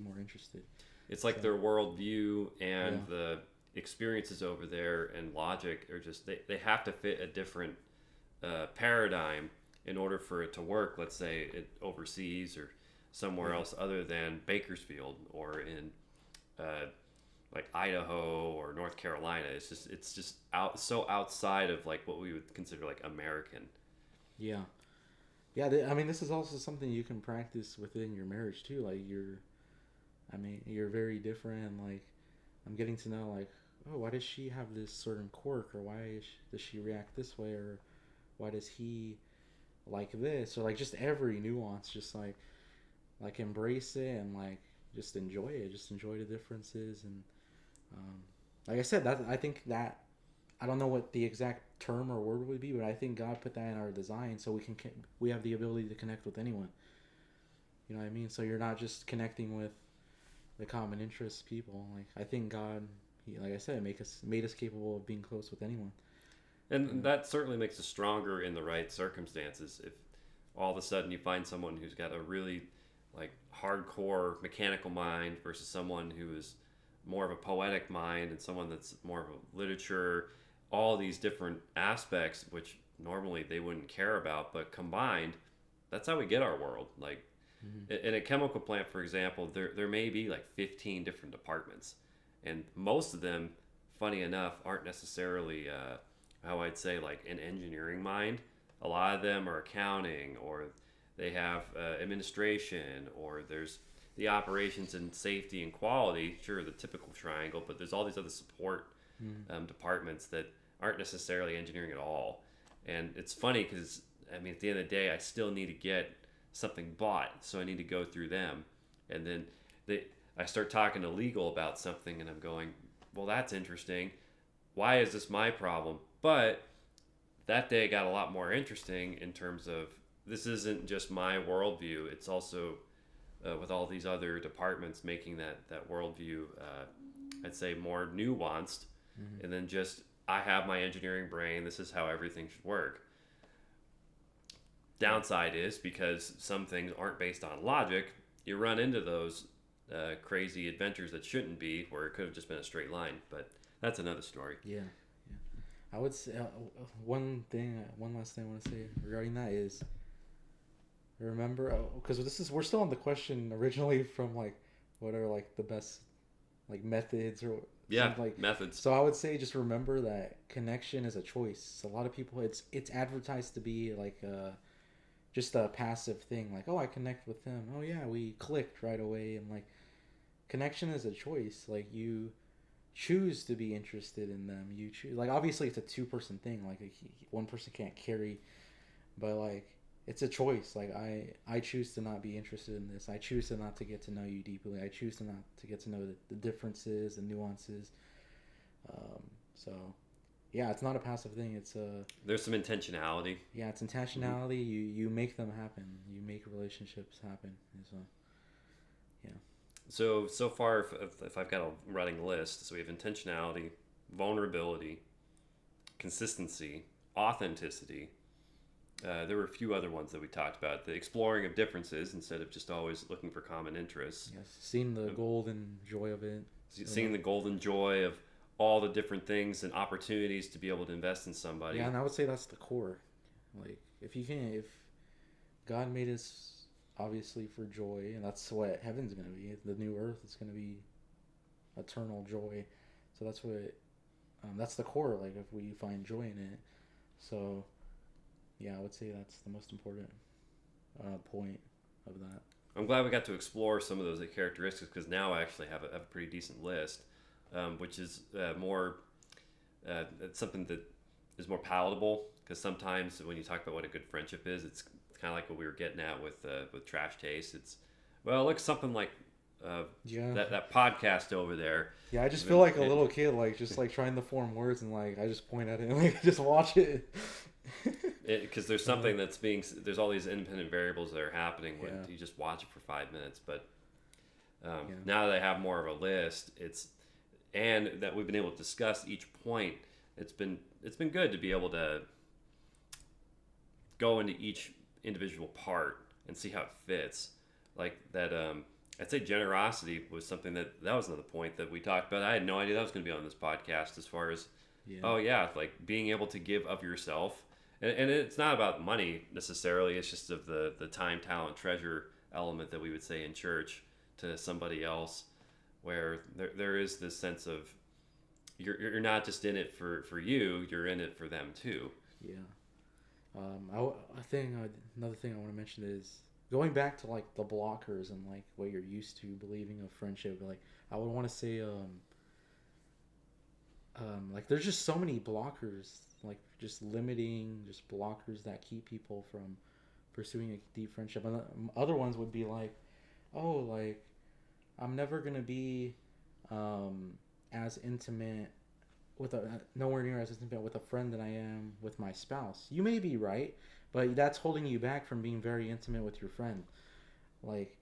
more interested. It's like So their worldview yeah, and the experiences over there and logic are just they have to fit a different paradigm in order for it to work. Let's say it overseas or somewhere yeah, else other than Bakersfield or in uh, like Idaho or North Carolina. It's just out so outside of like what we would consider like American. yeah. Yeah, I mean, this is also something you can practice within your marriage too. Like I mean, you're very different. And like, I'm getting to know like, oh, why does she have this certain quirk, or does she react this way, or why does he like this, or like just every nuance. Just like embrace it and like just enjoy it. Just enjoy the differences and um, like I said, that I think that I don't know what the exact term or word would be, but I think God put that in our design so we have the ability to connect with anyone. You know what I mean? So you're not just connecting with the common interests people. Like I think God, like I said, made us capable of being close with anyone. And Uh, that certainly makes us stronger in the right circumstances. If all of a sudden you find someone who's got a really like hardcore mechanical mind versus someone who is more of a poetic mind and someone that's more of a literature, all these different aspects which normally they wouldn't care about, but combined, that's how we get our world. Like mhm. in a chemical plant, for example, there may be like 15 different departments, and most of them, funny enough, aren't necessarily how I'd say like an engineering mind. A lot of them are accounting, or they have administration, or there's the operations and safety and quality. Sure, the typical triangle, but there's all these other support Mhm. departments that aren't necessarily engineering at all. And it's funny because I mean, at the end of the day, I still need to get something bought, so I need to go through them, and then I start talking to legal about something, and I'm going, well, that's interesting. Why is this my problem? But that day got a lot more interesting in terms of this isn't just my worldview; it's also with all these other departments making that worldview, I'd say, more nuanced, Mhm. and then just I have my engineering brain. This is how everything should work. Yeah. Downside is because some things aren't based on logic, you run into those crazy adventures that shouldn't be, where it could have just been a straight line. But that's another story. Yeah. Yeah. I would say one last thing I want to say regarding that is remember because we're still on the question originally from like what are like the best like methods or Yeah, something like. methods. So I would say just remember that connection is a choice. A lot of people it's advertised to be like just a passive thing. Like oh I connect with them. Oh yeah we clicked right away and like connection is a choice. Like you choose to be interested in them. You choose, like, obviously it's a two-person thing. Like, one person can't carry, but like it's a choice. Like, I choose to not be interested in this. I choose to not to get to know you deeply. I choose to not to get to know the differences and nuances. So yeah, it's not a passive thing. It's a There's some intentionality. Yeah, it's intentionality. You make them happen. You make relationships happen. So yeah. So far, if I've got a running list, so we have intentionality, vulnerability, consistency, authenticity. There were a few other ones that we talked about. The exploring of differences instead of just always looking for common interests. Yes, seeing the golden joy of it. Seeing the golden joy of all the different things and opportunities to be able to invest in somebody. Yeah, and I would say that's the core. Like, if God made us obviously for joy, and that's what heaven's going to be. The new earth is going to be eternal joy. So that's the core. Like, if we find joy in it. So yeah, I would say that's the most important point of that. I'm glad we got to explore some of those characteristics, because now I actually have a pretty decent list, which is more it's something that is more palatable, because sometimes when you talk about what a good friendship is, it's kind of like what we were getting at with Trash Taste. It's, well, it looks something like that podcast over there. Yeah, I just feel like a little kid, like just like trying to form words, and like I just point at it and like just watch it. Because there's something there's all these independent variables that are happening when you just watch it for 5 minutes. But now that I have more of a list, and that we've been able to discuss each point, it's been good to be able to go into each individual part and see how it fits. Like that, I'd say generosity was something that was another point that we talked about. I had no idea that was going to be on this podcast, as far as like being able to give of yourself. And it's not about money necessarily. It's just of the time, talent, treasure element that we would say in church to somebody else, where there is this sense of you're not just in it for you, you're in it for them too. Yeah. I think another thing I want to mention is going back to like the blockers and like what you're used to believing of friendship. Like, I would want to say like there's just so many blockers, like just limiting, just blockers that keep people from pursuing a deep friendship. And other ones would be like, oh, like I'm never gonna be as intimate nowhere near as intimate with a friend than I am with my spouse. You may be right, but that's holding you back from being very intimate with your friend. Like,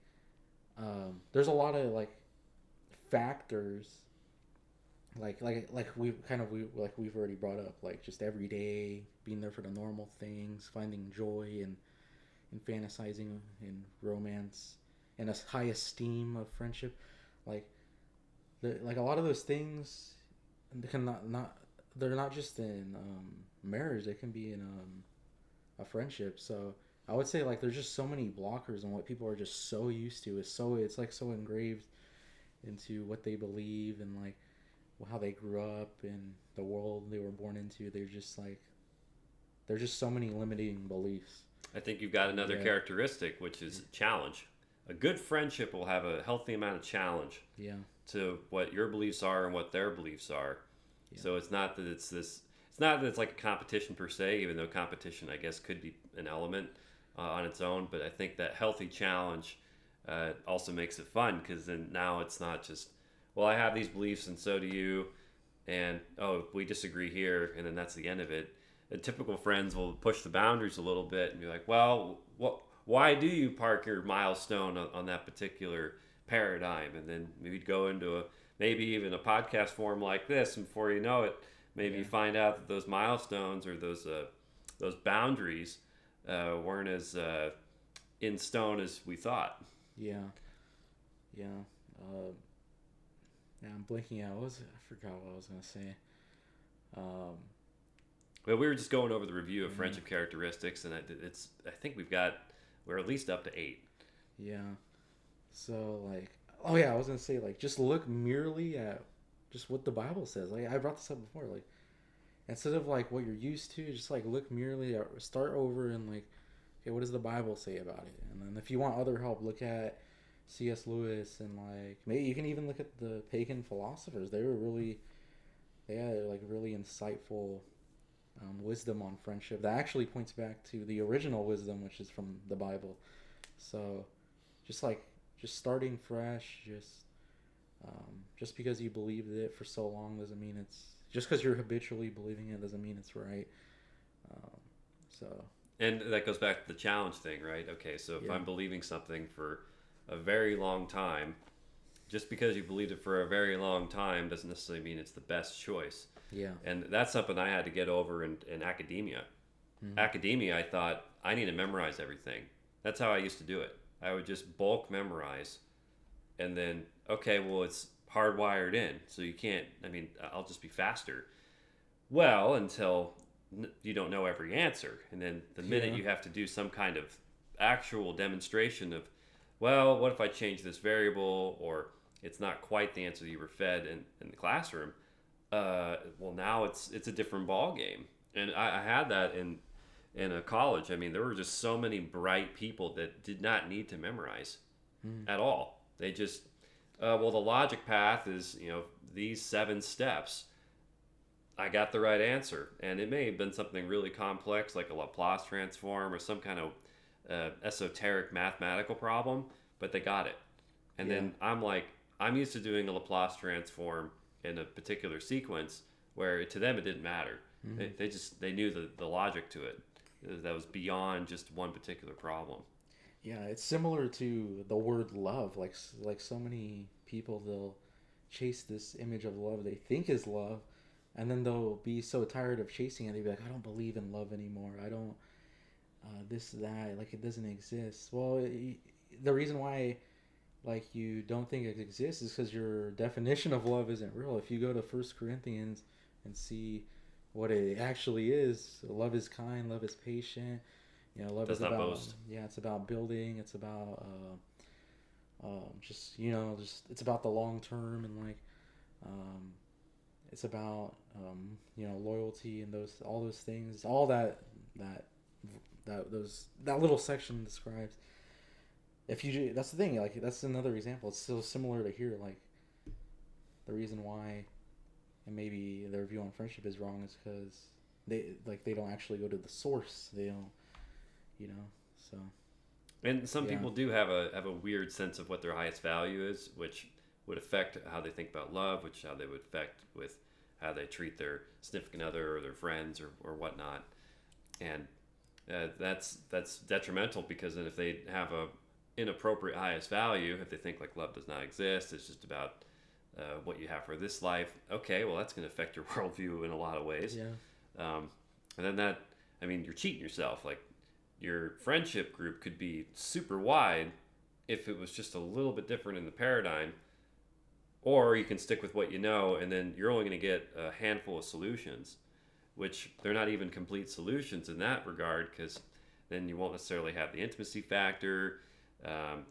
there's a lot of like factors. Like we've already brought up, like just every day being there for the normal things, finding joy in fantasizing in romance, and a high esteem of friendship, like a lot of those things can they're not just in marriage. They can be in a friendship. So I would say like there's just so many blockers, and what people are just so used to it's like so engraved into what they believe and like how they grew up and the world they were born into. There's just so many limiting beliefs. I think you've got another characteristic, which is challenge. A good friendship will have a healthy amount of challenge to what your beliefs are and what their beliefs are. Yeah. So it's not that it's like a competition per se, even though competition, I guess, could be an element on its own. But I think that healthy challenge also makes it fun, because then now it's not just, well, I have these beliefs and so do you, and we disagree here, and then that's the end of it. The typical friends will push the boundaries a little bit and be like, well, why do you park your milestone on that particular paradigm? And then we'd go into maybe even a podcast forum like this, and before you know it, maybe you find out that those milestones or those boundaries weren't as in stone as we thought. Yeah. I'm blinking out. I forgot what I was gonna say. Well, we were just going over the review of friendship characteristics, and I think we're at least up to 8. Yeah. So like, I was gonna say, like, just look merely at just what the Bible says. Like, I brought this up before. Like, instead of like what you're used to, just like look merely at, start over and like, okay, what does the Bible say about it? And then if you want other help, look at C.S. Lewis, and like maybe you can even look at the pagan philosophers. They had like really insightful wisdom on friendship that actually points back to the original wisdom, which is from the Bible. So, just like just starting fresh, just because you believed it for so long doesn't mean it's just because you're habitually believing it doesn't mean it's right. Um, so And that goes back to the challenge thing, right? Okay, so if yeah, I'm believing something for a very long time, just because you believed it for a very long time doesn't necessarily mean it's the best choice. yeah, And that's something I had to get over in academia. mm-hmm. Academia, I thought I need to memorize everything. That's how I used to do it. I would just bulk memorize, and then okay, well it's hardwired in, so you can't. I mean, I'll just be faster. Well, until you don't know every answer, and then the minute Yeah, you have to do some kind of actual demonstration of, well, what if I change this variable, or it's not quite the answer you were fed in the classroom. Well, now it's a different ball game, and I had that in a college. I mean, there were just so many bright people that did not need to memorize mm-hmm. at all. They just, well, the logic path is, these 7 steps. I got the right answer, and it may have been something really complex like a Laplace transform or some kind of esoteric mathematical problem, but they got it. And Yeah, then I'm used to doing a Laplace transform in a particular sequence where to them it didn't matter. mm-hmm. They knew the logic to it. That was beyond just one particular problem. Yeah. It's similar to the word love. Like so many people, they'll chase this image of love they think is love, and then they'll be so tired of chasing it. They'll be like, I don't believe in love anymore. I don't this that like it doesn't exist. Well, the reason why like you don't think it exists is because your definition of love isn't real. If you go to First Corinthians and see what it actually is, love is kind, love is patient. Love Does is not about, boast. yeah, it's about building. It's about just it's about the long term, and like um, it's about loyalty and those all those things, all that that little section describes. If you That's the thing, like that's another example. It's so similar to here. Like the reason why and maybe their view on friendship is wrong is because they don't actually go to the source. They don't, you know. So And some yeah, people do have a weird sense of what their highest value is, which would affect how they think about love, which how they would affect with how they treat their significant other or their friends or whatnot. And that's detrimental because then if they have a inappropriate highest value, if they think like love does not exist, it's just about what you have for this life. Okay, well that's going to affect your worldview in a lot of ways. yeah, And then I mean, you're cheating yourself. Like your friendship group could be super wide if it was just a little bit different in the paradigm, or you can stick with what you know, and then you're only going to get a handful of solutions, which they're not even complete solutions in that regard, because then you won't necessarily have the intimacy factor.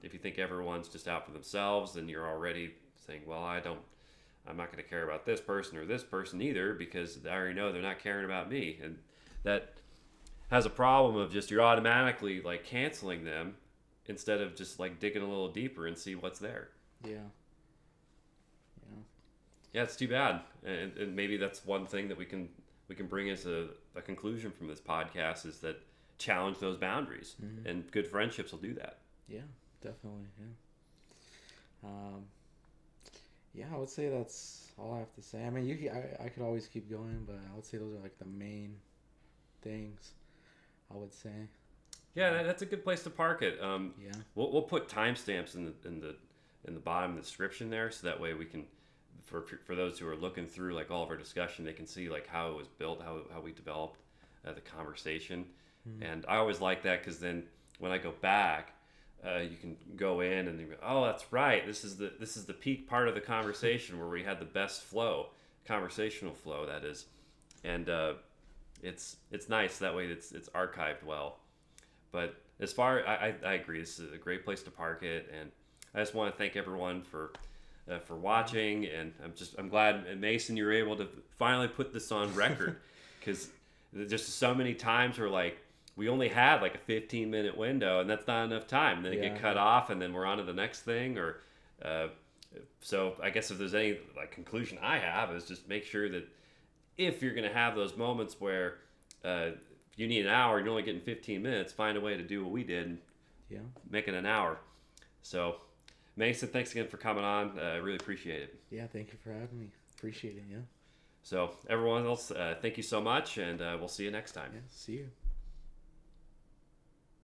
If you think everyone's just out for themselves, then you're already saying, well, I'm not going to care about this person or this person either, because I already know they're not caring about me. And that has a problem of just you're automatically like canceling them instead of just like digging a little deeper and see what's there. yeah, yeah, Yeah, it's too bad. And maybe that's one thing that we can bring as a conclusion from this podcast is that challenge those boundaries, mm-hmm. and good friendships will do that. Yeah, definitely, yeah. Yeah, I would say that's all I have to say. I mean, I could always keep going, but I would say those are like the main things. I would say. Yeah, that's a good place to park it. Yeah. We'll put timestamps in the bottom of the description there, so that way we can, for those who are looking through like all of our discussion, they can see like how it was built, how we developed the conversation, and I always like that because then when I go back, you can go in and you go, oh, that's right. This is the peak part of the conversation where we had the best flow, conversational flow, that is, and it's nice that way. It's archived well. But as far I agree, this is a great place to park it, and I just want to thank everyone for watching, and I'm glad, Mason, you were able to finally put this on record, because there's just so many times where like we only had like a 15-minute window, and that's not enough time. Then it Yeah. get cut off, and then we're on to the next thing. Or so I guess if there's any like conclusion I have is just make sure that if you're going to have those moments where you need an hour and you're only getting 15 minutes, find a way to do what we did and Yeah. make it an hour. So, Mason, thanks again for coming on. I really appreciate it. Yeah. Thank you for having me. Appreciate it. Yeah. So, everyone else, thank you so much, and we'll see you next time. Yeah. See you.